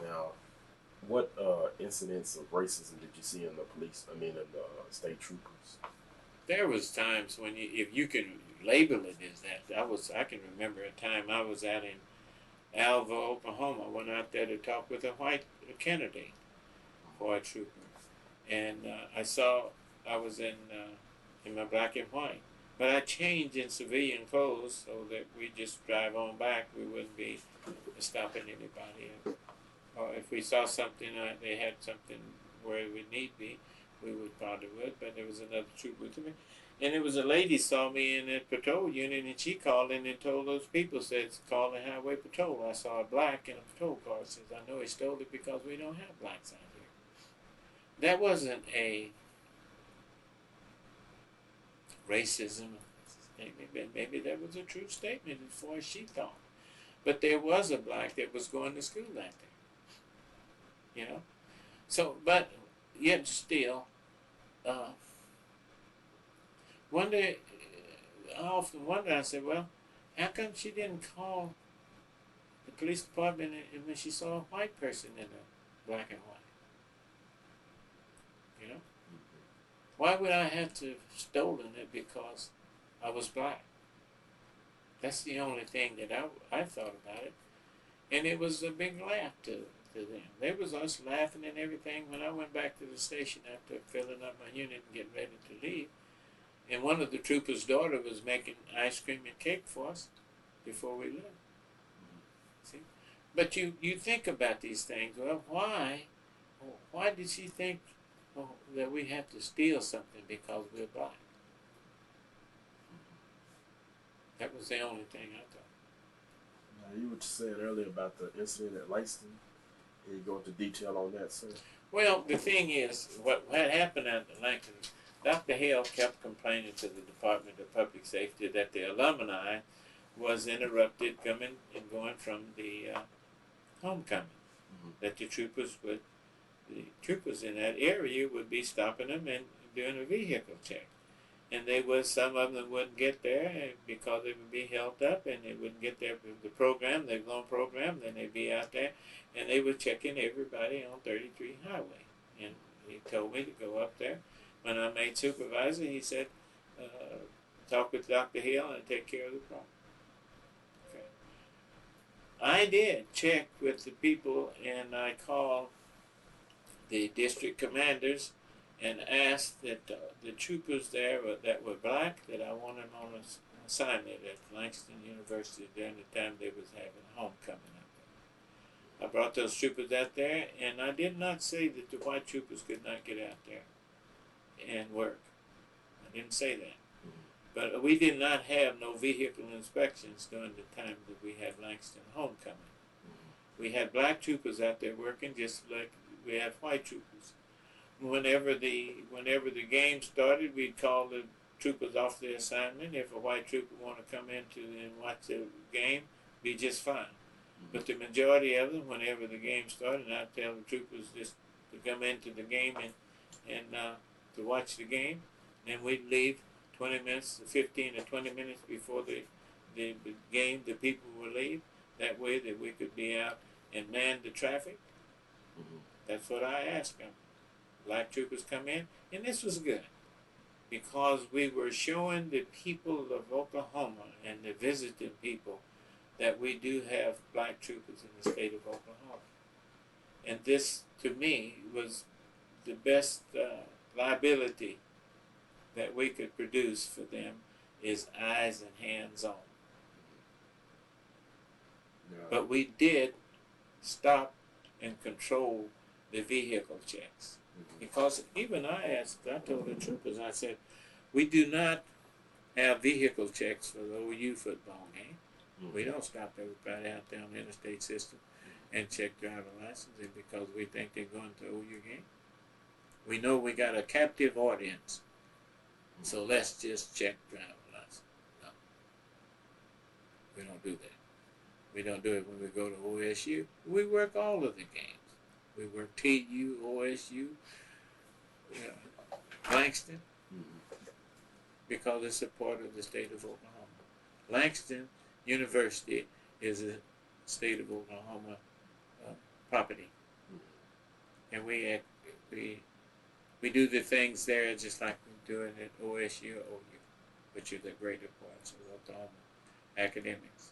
Now, what incidents of racism did you see in the police? I mean, in the state troopers? There was times when if you can label it as that, I can remember a time I was out in Alva, Oklahoma. Went out there to talk with a white candidate for a trooper, and I was in my black and white, but I changed in civilian clothes so that we just drive on back. We wouldn't be stopping anybody, or if we saw something they had something where it would need be, we would probably would. But there was another trooper with me, and it was a lady saw me in that patrol unit, and she called in and told those people, said, call the highway patrol. I saw a black in a patrol car. Says, I know he stole it because we don't have blacks out here. That wasn't a racism statement. Maybe that was a true statement as far as she thought. But there was a black that was going to school out there. So, but yet still, uh, one day, I often wonder, I said, well, how come she didn't call the police department when she saw a white person in a black and white? You know? Why would I have to have stolen it because I was black? That's the only thing that I thought about it. And it was a big laugh to them. There was us laughing and everything when I went back to the station after filling up my unit and getting ready to leave. And one of the troopers' daughter was making ice cream and cake for us before we left. See? But you think about these things. Well, why? Why did she think that we have to steal something because we're black? That was the only thing I thought. Now, you were saying earlier about the incident at Langston. Can you go into detail on that, sir? Well, the thing is, what happened at Langston, Dr. Hale kept complaining to the Department of Public Safety that the alumni was interrupted coming and going from the homecoming. Mm-hmm. That the troopers in that area would be stopping them and doing a vehicle check. And some of them wouldn't get there because they would be held up and they wouldn't get there with the program, their loan program, then they'd be out there and they were checking everybody on 33 Highway. And he told me to go up there. When I made supervisor, he said, talk with Dr. Hill and take care of the problem. Okay. I did check with the people and I called the district commanders and asked that the troopers there that were black, that I wanted them on an assignment at Langston University during the time they was having homecoming up there. I brought those troopers out there, and I did not say that the white troopers could not get out there and work. I didn't say that. But we did not have no vehicle inspections during the time that we had Langston homecoming. We had black troopers out there working just like we had white troopers. Whenever the game started, we'd call the troopers off their assignment. If a white trooper want to come in and watch the game, be just fine. But the majority of them, whenever the game started, I'd tell the troopers just to come into the game and to watch the game. And we'd leave 20 minutes, 15 or 20 minutes before the game. The people would leave. That way that we could be out and man the traffic. Mm-hmm. That's what I asked them. Black troopers come in, and this was good because we were showing the people of Oklahoma and the visiting people that we do have black troopers in the state of Oklahoma. And this, to me, was the best liability that we could produce for them is eyes and hands on. Yeah. But we did stop and control the vehicle checks. Because even I told the troopers, I said, we do not have vehicle checks for the OU football game. Mm-hmm. We don't stop everybody out there on the interstate system and check driver licenses because we think they're going to OU game. We know we got a captive audience, so let's just check driver license. No, we don't do that. We don't do it when we go to OSU. We work all of the games. We work TU, OSU, Langston, because it's a part of the state of Oklahoma. Langston University is a state of Oklahoma property, and we do the things there just like we do it at OSU or OU, which are the greater parts of Oklahoma academics.